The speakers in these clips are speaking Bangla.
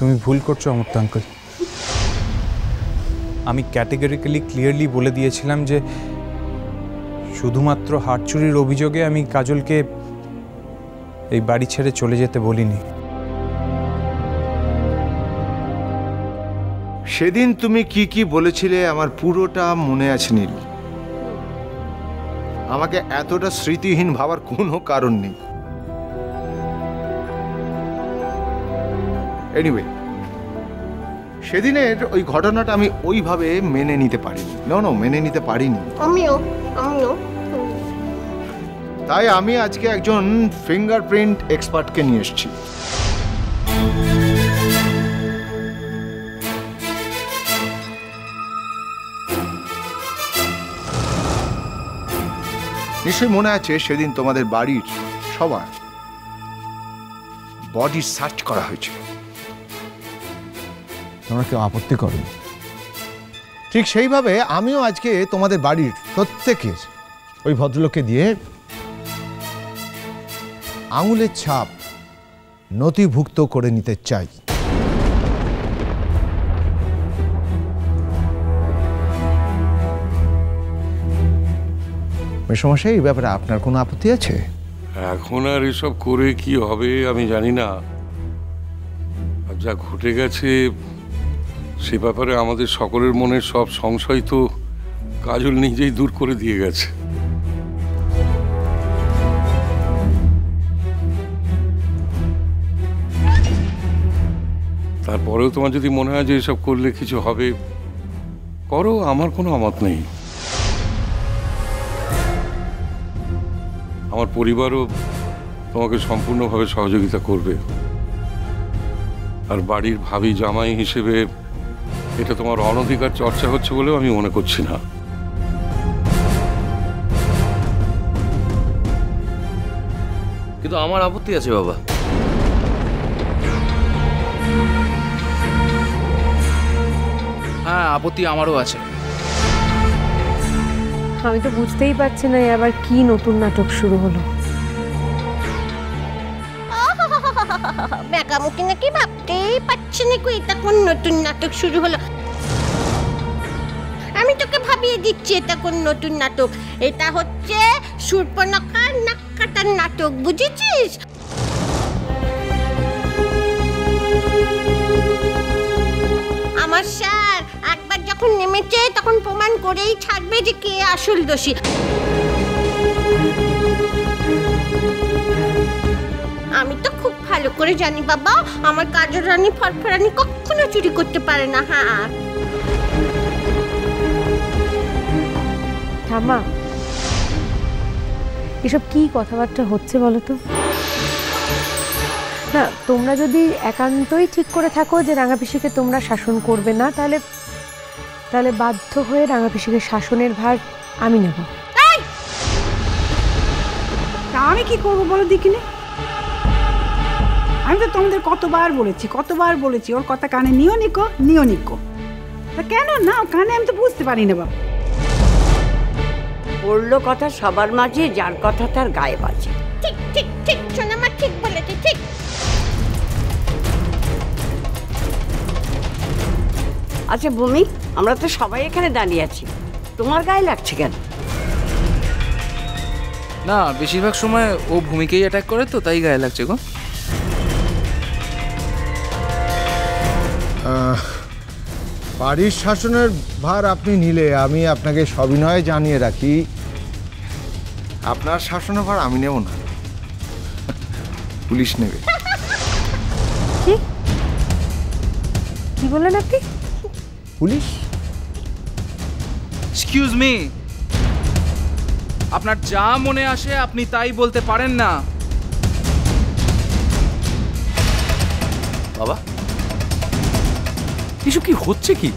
তুমি ভুল করছো অমর্ত্য আঙ্কেল। আমি ক্যাটেগরিক্যালি ক্লিয়ারলি বলে দিয়েছিলাম যে শুধুমাত্র হার চুরির অভিযোগে আমি কাজলকে এই বাড়ি ছেড়ে চলে যেতে বলিনি। সেদিন তুমি কি কি বলেছিলে আমার পুরোটা মনে আছে নীল। আমাকে এতটা স্মৃতিহীন ভাবার কোনো কারণ নেই। এনিওয়ে, সেদিনের ওই ঘটনাটা আমি ওইভাবে মেনে নিতে পারিনি। মেনে নিতে পারিনি। আমিও। তাই আমি আজকে একজন ফিঙ্গারপ্রিন্ট এক্সপার্টকে নিয়ে এসেছি। নিশ্চয়ই মনে আছে সেদিন তোমাদের বাড়ির সবার বডি সার্চ করা হয়েছিল। তোমরা কেউ আপত্তি করনি। ঠিক সেইভাবে আমিও আজকে তোমাদের বাড়ির প্রত্যেকের ওই ভদ্রলোককে দিয়ে আঙুলের ছাপ নথিভুক্ত করে নিতে চাই। মেসমশাই, এই ব্যাপারে আপনার কোনো আপত্তি আছে? এখন আর এসব করে কি হবে আমি জানি না। আর যা ঘটে গেছে সে ব্যাপারে আমাদের সকলের মনের সব সংশয় তো কাজল নিজেই দূর করে দিয়ে গেছে। তারপরেও তোমার যদি মনে হয় যে এসব করলে কিছু হবে, করো, আমার কোনো আমত নেই। আমার পরিবারও তোমাকে সম্পূর্ণভাবে সহযোগিতা করবে। আর বাড়ির ভাবি জামাই হিসেবে এটা তোমার অনধিকার চর্চা হচ্ছে বলেও আমি মনে করছি না। কিন্তু আমার আপত্তি আছে বাবা। হ্যাঁ, আপত্তি আমারও আছে। আমি তো বুঝতেই পারছি না আবার কি নতুন নাটক শুরু হলো। বেকামুখী নাকি ভাবতেই পারছি না এটা কোন নতুন নাটক শুরু হলো। আমি তোকে ভাবিয়ে দিচ্ছি এটা কোন নতুন নাটক। এটা হচ্ছে শূর্পণখার নাক কাটার নাটক, বুঝেছিস? আমার স্যার একবার যখন নেমেছে তখন প্রমাণ করেই ছাড়বে যে কে আসল দোষী। আমি তো খুব ভালো করে জানি বাবা, আমার কাজল রানী ফরফরানি কখনো চুরি করতে পারে না। হ্যাঁ ঠাম্মা, এসব কি কথাবার্তা হচ্ছে বলো তো? না, তোমরা যদি একান্তই ঠিক করে থাকো যে রাঙাপিসিকে তোমরা শাসন করবে না, তাহলে বাধ্য হয়ে রাঙাপিসিকে শাসনের ভার আমি নেব। তা আমি কি করবো বলো দেখিনি? আমি তো তোমাদের কতবার বলেছি ওর কথা কানে নিও নিকো। তা কেন না কানে? আমি তো বুঝতে পারি না বাবা। বললো কথা সবার মাঝে, যার কথা তার গায়ে বাজে। ঠিক ঠিক ঠিক সোনামা ঠিক বলেছে, ঠিক। আচ্ছা ভূমি, আমরা তো সবাই এখানে দাঁড়িয়ে আছি, তোমার গায়ে লাগছে কেন? না, বেশিরভাগ সময় ও ভূমিকেই অ্যাটাক করে তো তাই গায়ে লাগছে গো। বাড়ির শাসনের ভার আপনি নিলে আমি আপনাকে সবিনয়ে জানিয়ে রাখি, আপনার শাসনের ভার আমি নেব না, পুলিশ নেবে। কি বললেন আপনি? পুলিশ? এক্সকিউজ মি, আপনার যা মনে আসে আপনি তাই বলতে পারেন না। বাবা, কিছু কি হচ্ছে কি?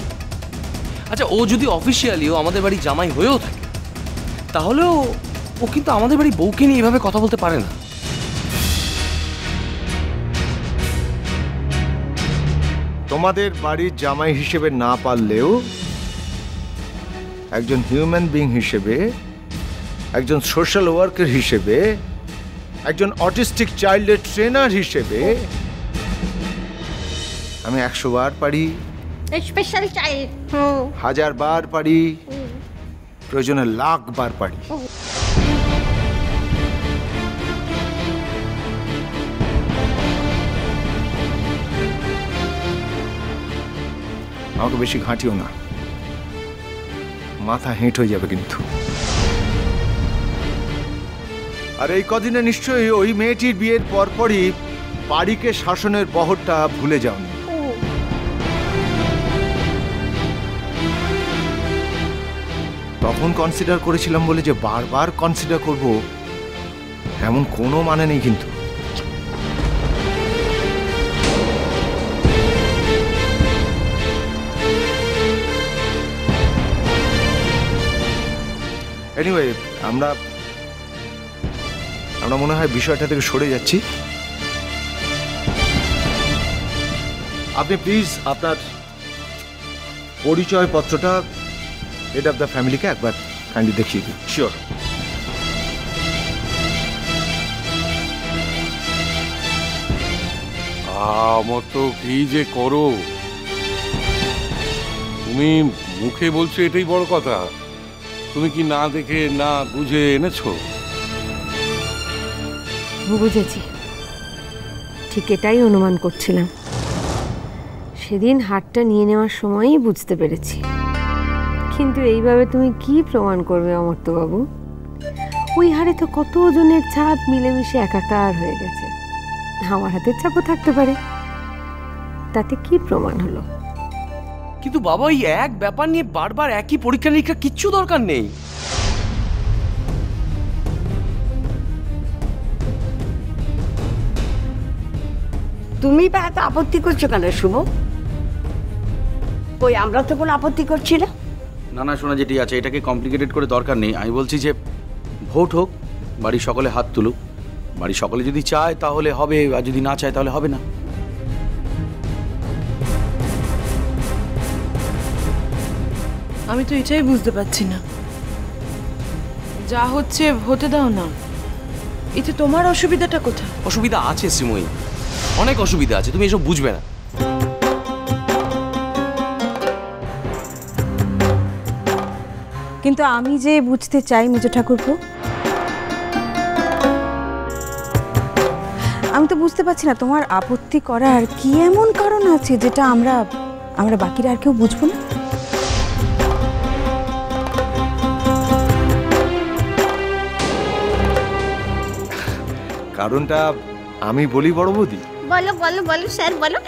আচ্ছা, ও যদি অফিসিয়ালিও আমাদের বাড়ি জামাই হয়েও থাকে তাহলেও ও কিন্তু আমাদের বাড়ি বউকে নিয়ে এভাবে কথা বলতে পারে না। তোমাদের বাড়ির জামাই হিসেবে না পারলেও একজন হিউম্যান বিং হিসেবে, একজন সোশ্যাল ওয়ার্কার হিসেবে, একজন অটিস্টিক চাইল্ডের ট্রেনার হিসেবে আমি 100 বার পারি, স্পেশাল চাই। 1000 বার পারি, প্রয়োজনে 1,00,000 বার পারি। আমাকে বেশি ঘাঁটিও না, মাথা হেঁট হয়ে যাবে কিন্তু। আর এই কদিনে নিশ্চয়ই ওই মেয়েটির বিয়ের পরপরই বাড়িকে শাসনের বহরটা ভুলে যাওনি। তখন কনসিডার করেছিলাম বলে যে বারবার কনসিডার করব এমন কোনো মানে নেই কিন্তু। এনিওয়ে, আমরা মনে হয় বিষয়টা থেকে সরে যাচ্ছি। আপনি প্লিজ আপনার পরিচয়পত্রটা হেড অফ দ্য ফ্যামিলিকে একবার কাইন্ডলি দেখিয়ে দিন। শিওর। মতো কি যে করো তুমি, মুখে বলছো এটাই বড় কথা, তুমি কি না দেখে না বুঝে এনেছো? বুঝেছি, ঠিক এটাই অনুমান করছিলাম। সেদিন হারটা নিয়ে নেওয়ার সময়ই বুঝতে পেরেছি। কিন্তু এইভাবে তুমি কি প্রমাণ করবে অমর্ত্যবাবু? ওই হারে তো কত ওজনের ছাপ মিলেমিশে একাকার হয়ে গেছে। আমার হাতের ছাপও থাকতে পারে, তাতে কি প্রমাণ হলো? কিন্তু বাবা, এই এক ব্যাপার নিয়ে বারবার একই পরীক্ষা নিরীক্ষা কিচ্ছু দরকার নেই। তুমি বা এত আপত্তি করছো কেন শুভ? ওই আমরা তো কোনো আপত্তি করছি না। না না, শোনা যেটি আছে এটাকে কমপ্লিকেটেড করে দরকার নেই। আমি বলছি যে ভোট হোক, বাড়ির সকলে হাত তুলুক। বাড়ির সকলে যদি চায় তাহলে হবে, আর যদি না চায় তাহলে হবে না। আমি তো এটাই বুঝতে পারছি না। যা হচ্ছে হতে দাও না, এতে তোমার অসুবিধাটা কোথায়? অসুবিধা আছে শ্রীময়ী, অনেক অসুবিধা আছে, তুমি এসব বুঝবে না। কিন্তু আমি যে বুঝতে চাই মেজো ঠাকুরপো, আমি তো বুঝতে পারছি না তোমার আপত্তি করার কি এমন কারণ আছে যেটা আমরা বাকিরা আর কেউ বুঝবো না। কারণটা আমি বলি বড় বৌদি। বলো বলো বলো স্যার, বলো।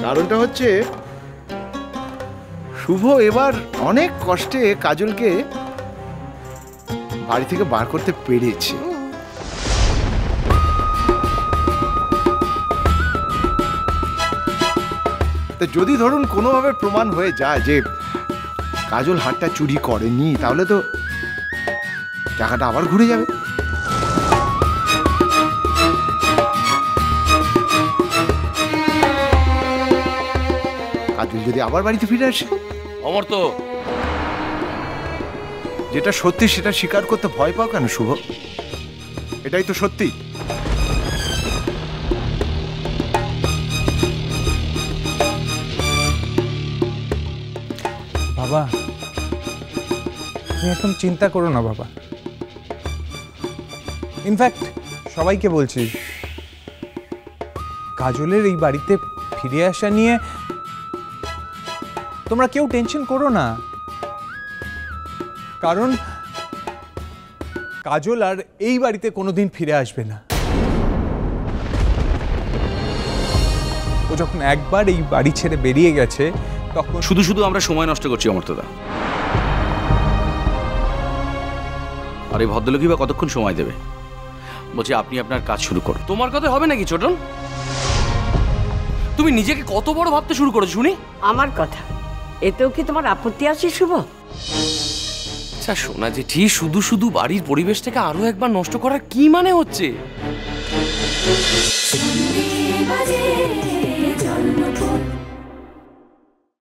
কারণটা হচ্ছে শুভ এবার অনেক কষ্টে কাজলকে বাড়ি থেকে বার করতে পেরেছে। তো যদি ধরুন কোনোভাবে প্রমাণ হয়ে যায় যে কাজল হারটা চুরি করেনি, তাহলে তো টাকাটা আবার ঘুরে যাবে। কাজল যদি আবার বাড়িতে ফিরে আসে, অমর্ত্য, যেটা সত্যি সেটা স্বীকার করতে ভয় পাও কেন শুভ? এটাই তো সত্যি। বাবা, তুমি এখন চিন্তা করো না বাবা। ইনফ্যাক্ট সবাইকে বলছি, কাজলের এই বাড়িতে ফিরে আসা নিয়ে তোমরা কেউ টেনশন করো না। কারণ কাজল আর এই বাড়িতে কোনোদিন ফিরে আসবে না। ও যখন একবার এই বাড়ি ছেড়ে বেরিয়ে গেছে, তখন শুধু শুধু আমরা সময় নষ্ট করছি অমর্ত্যদা। আর এই ভদ্রলোকই বা কতক্ষণ সময় দেবে? বলছি আপনি আপনার কাজ শুরু করুন। তোমার কথা হবে নাকি ছোটন? তুমি নিজেকে কত বড় ভাবতে শুরু করেছো শুনি? আমার কথা এতেও কি তোমার আপত্তি আছে শুভ? আচ্ছা শোনা জেঠি, শুধু শুধু বাড়ির পরিবেশটাকে আরো একবার নষ্ট করার কি মানে হচ্ছে?